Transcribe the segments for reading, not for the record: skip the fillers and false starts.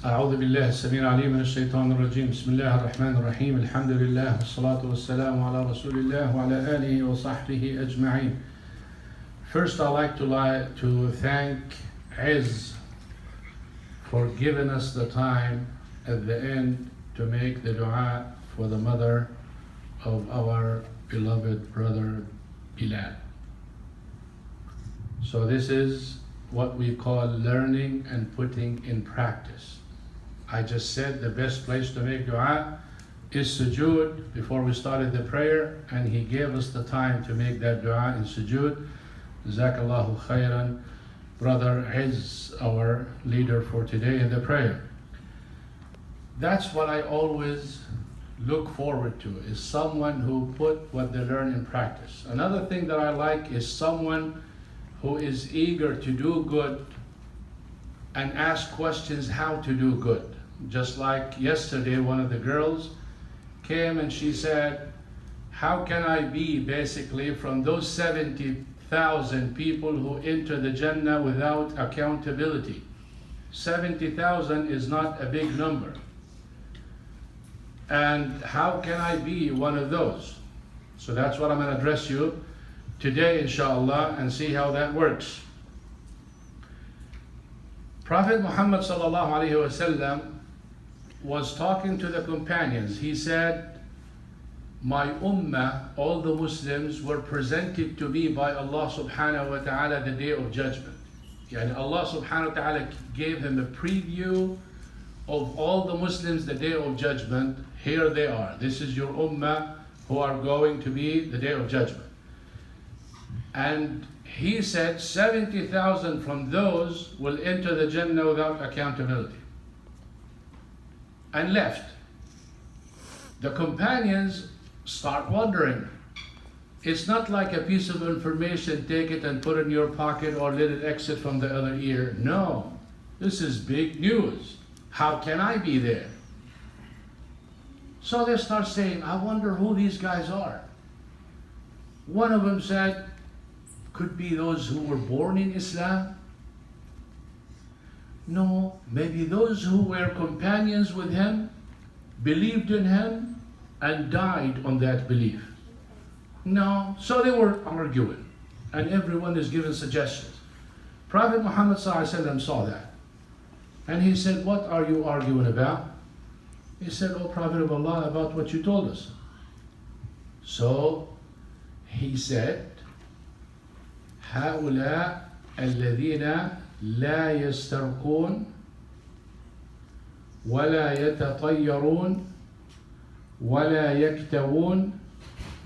أعوذ بالله السميع العليم من الشيطان الرجيم بسم الله الرحمن الرحيم الحمد لله والصلاة والسلام على رسول الله وعلى آله وصحبه أجمعين. First, I'd like to thank Iz for giving us the time at the end to make the dua for the mother of our beloved brother Bilal. So this is what we call learning and putting in practice. I just said the best place to make dua is sujood before we started the prayer, and he gave us the time to make that dua in sujood. Jazakallahu khairan, brother Iz, our leader for today in the prayer. That's what I always look forward to, is someone who put what they learn in practice. Another thing that I like is someone who is eager to do good and ask questions how to do good. Just like yesterday, one of the girls came and she said, how can I be basically from those 70,000 people who enter the Jannah without accountability? 70,000 is not a big number. And how can I be one of those? So that's what I'm going to address you today, inshallah, and see how that works. Prophet Muhammad sallallahu alaihi wasallam was talking to the companions. He said, my ummah, all the Muslims, were presented to me by Allah subhanahu wa ta'ala the day of judgment. Yani Allah subhanahu wa ta'ala gave him a preview of all the Muslims the day of judgment. Here they are. This is your ummah who are going to be the day of judgment. And he said 70,000 from those will enter the Jannah without accountability. And left. The companions start wondering. It's not like a piece of information, take it and put it in your pocket or let it exit from the other ear. No, this is big news. How can I be there? So they start saying, I wonder who these guys are. One of them said, could be those who were born in Islam. No, maybe those who were companions with him, believed in him, and died on that belief. No, so they were arguing, and everyone is giving suggestions. Prophet Muhammad ﷺ saw that, and he said, what are you arguing about? He said, oh Prophet of Allah, about what you told us. So he said, هؤلاء الذين لا يسترقون ولا يتطيرون ولا يكتوون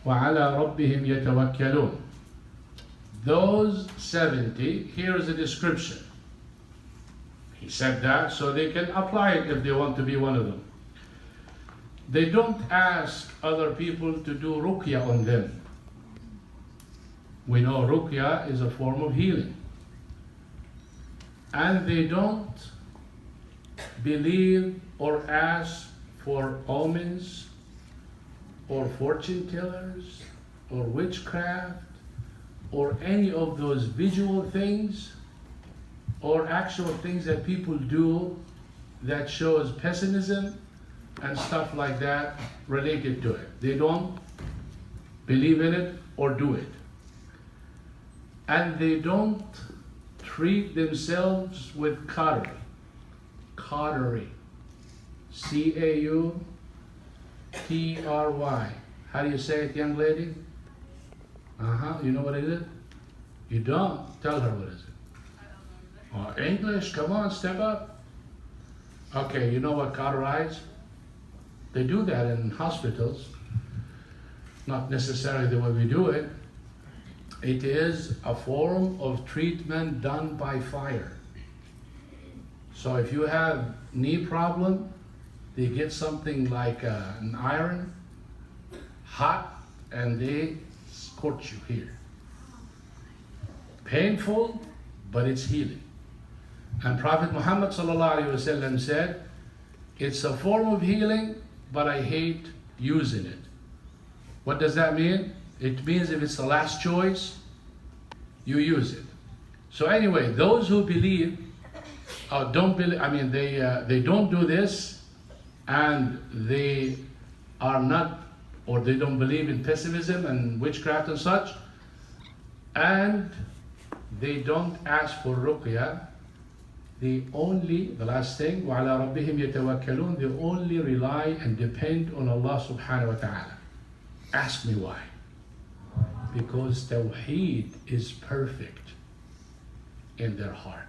وعلى ربهم يتوكلون. Those 70, here is a description. He said that so they can apply it if they want to be one of them. They don't ask other people to do ruqya on them. We know ruqya is a form of healing. And they don't believe or ask for omens or fortune tellers or witchcraft or any of those visual things or actual things that people do that shows pessimism and stuff like that related to it. They don't believe in it or do it. And they don't treat themselves with cautery. Cautery. C-A-U-T-R-Y. How do you say it, young lady? You know what it is? You don't? Tell her what is it. Oh, English, come on, step up. Okay, you know what cauterize? They do that in hospitals. Not necessarily the way we do it. It is a form of treatment done by fire. So if you have knee problem, they get something like an iron, hot, and they scorch you here. Painful, but it's healing. And Prophet Muhammad ﷺ said, it's a form of healing, but I hate using it. What does that mean? It means if it's the last choice, you use it. So anyway, those who believe don't believe, I mean, they don't do this, and they are not, or they don't believe in pessimism and witchcraft and such, and they don't ask for ruqya. The last thing, وَعَلَى رَبِّهِمْ يَتَوَكَّلُونَ, they only rely and depend on Allah subhanahu wa ta'ala. Ask me why. Because Tawheed is perfect in their heart.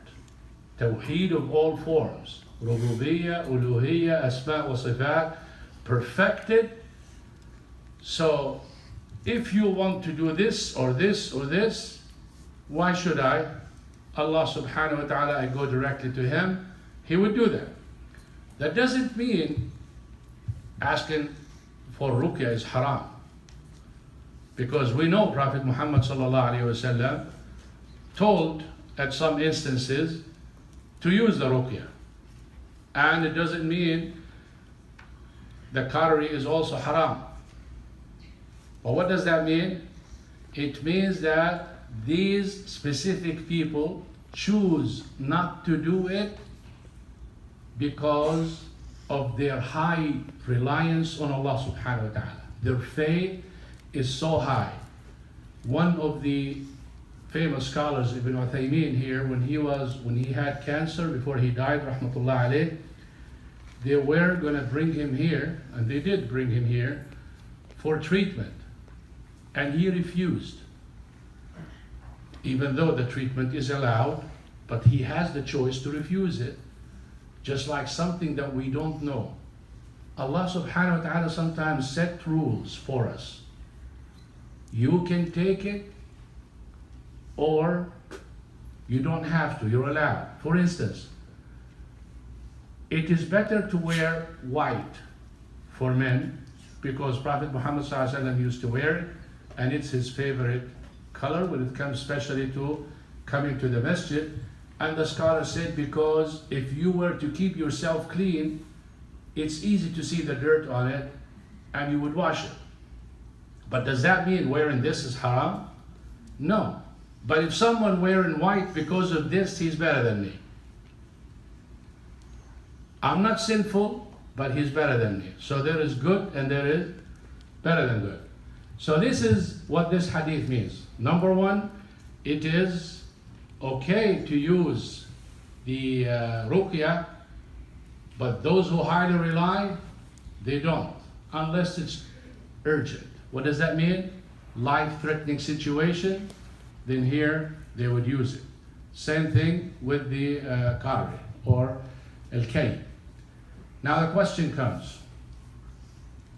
Tawheed of all forms. Rububiyyah, Uluhiyyah, Asma' wa Sifat, perfected. So, if you want to do this or this or this, why should I? Allah subhanahu wa ta'ala, I go directly to Him, He would do that. That doesn't mean asking for ruqya is haram. Because we know Prophet Muhammad sallallahu alayhi wa sallam told at some instances to use the ruqya. And it doesn't mean the cautery is also haram. But what does that mean? It means that these specific people choose not to do it because of their high reliance on Allah subhanahu wa ta'ala. Their faith is so high. One of the famous scholars, Ibn Uthaymeen here, when he had cancer before he died, rahmatullah alayh, they were going to bring him here, and they did bring him here for treatment. And he refused. Even though the treatment is allowed, but he has the choice to refuse it. Just like something that we don't know. Allah subhanahu wa ta'ala sometimes set rules for us. You can take it, or you don't have to, you're allowed. For instance, it is better to wear white for men, because Prophet Muhammad ﷺ used to wear it, and it's his favorite color when it comes especially to coming to the masjid. And the scholar said, because if you were to keep yourself clean, it's easy to see the dirt on it and you would wash it. But does that mean wearing this is haram? No. But if someone wearing white because of this, he's better than me. I'm not sinful, but he's better than me. So there is good and there is better than good. So this is what this hadith means. Number one, it is okay to use the ruqya, but those who highly rely, they don't, unless it's urgent. What does that mean? Life-threatening situation, then here they would use it. Same thing with the qari or al-kay. Now the question comes,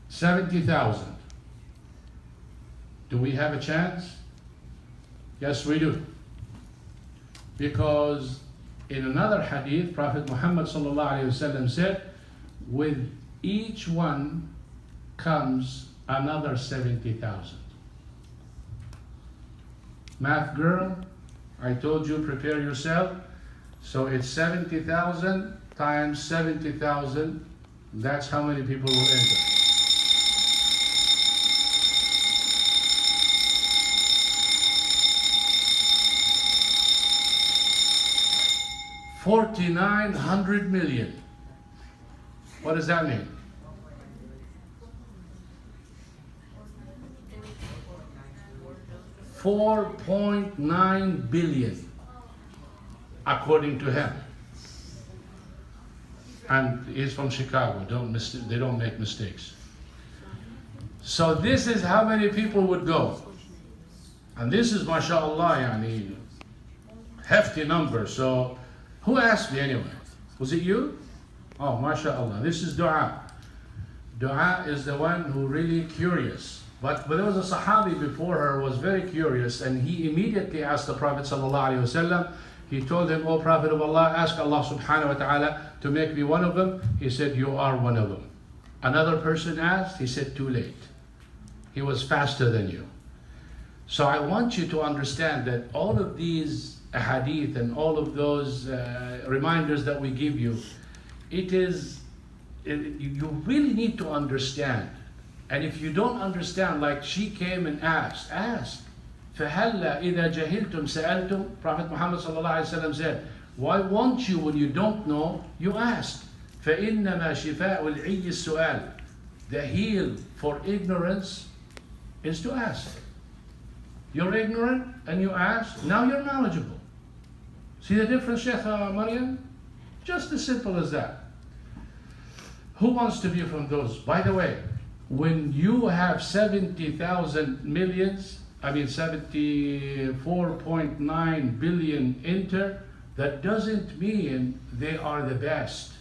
70,000. Do we have a chance? Yes, we do. Because in another hadith, Prophet Muhammad ﷺ said, with each one comes another 70,000. Math girl, I told you prepare yourself. So it's 70,000 times 70,000. That's how many people will enter. 4,900 million. What does that mean? $4.9 billion, according to him. And he's from Chicago. They don't make mistakes. So this is how many people would go. And this is, mashallah, yani, hefty number. So who asked me anyway? Was it you? Oh, mashallah. This is dua. Dua is the one who really curious. But there was a Sahabi before her who was very curious, and he immediately asked the Prophet ﷺ. He told him, "O Prophet of Allah, ask Allah subhanahu wa ta'ala to make me one of them." He said, "You are one of them." Another person asked, he said, "Too late." He was faster than you. So I want you to understand that all of these hadith and all of those reminders that we give you, you really need to understand. And if you don't understand, like she came and asked, ask. فَهَلَّا إِذَا جَهِلْتُمْ سَأَلْتُمْ. Prophet Muhammad ﷺ said, Why won't you, when you don't know, you ask? فَإِنَّمَا شِفَاءُ الْعِيِّ السُّؤَالِ. The heal for ignorance is to ask. You're ignorant and you ask, now you're knowledgeable. See the difference, Sheikh Maryam? Just as simple as that. Who wants to be from those? By the way, when you have 70,000 millions, 74.9 billion enter, that doesn't mean they are the best.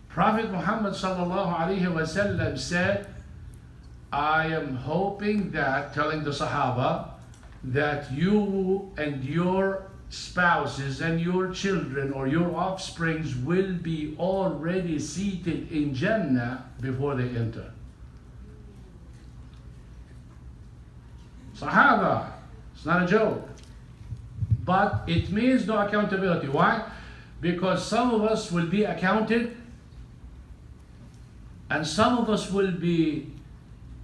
Prophet Muhammad sallallahu alaihi wasallam said, I am hoping that, telling the Sahaba, that you and your spouses and your children or your offsprings will be already seated in Jannah before they enter. Sahaba, it's not a joke. But it means no accountability. Why? Because some of us will be accounted and some of us will be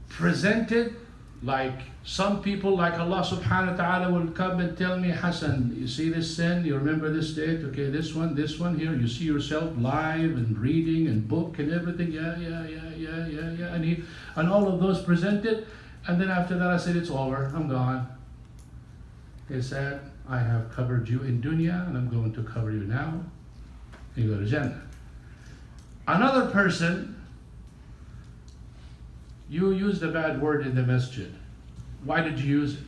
presented. Like some people, like Allah subhanahu wa ta'ala will come and tell me, Hassan, you see this sin, you remember this date, okay, this one here, you see yourself live and reading and book and everything, yeah, and all of those presented, and then after that I said, it's over, I'm gone. He said, I have covered you in dunya and I'm going to cover you now. You go to Jannah. Another person, you used a bad word in the masjid. Why did you use it?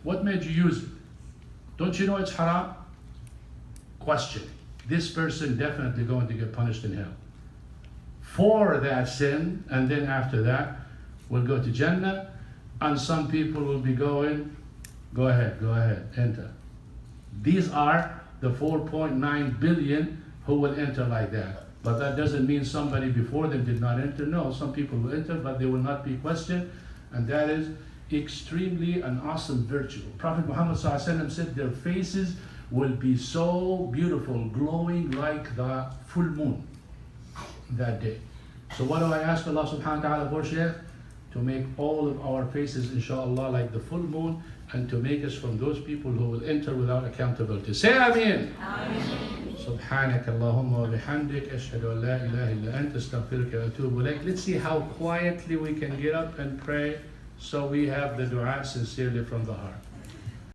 What made you use it? Don't you know it's haram? Question. This person definitely going to get punished in hell for that sin, and then after that will go to Jannah, and some people will be going, go ahead, enter. These are the 4.9 billion who will enter like that. But that doesn't mean somebody before them did not enter. No, some people will enter, but they will not be questioned. And that is extremely an awesome virtue. Prophet Muhammad ﷺ said their faces will be so beautiful, glowing like the full moon that day. So what do I ask Allah subhanahu wa ta'ala for, Shaykh? To make all of our faces, inshallah, like the full moon, and to make us from those people who will enter without accountability. Say Ameen. Ameen. سبحانك اللهم وبحمدك أشهد أن لا إله إلا أنت أستغفرك وأتوب إليك. Let's see how quietly we can get up and pray so we have the dua sincerely from the heart.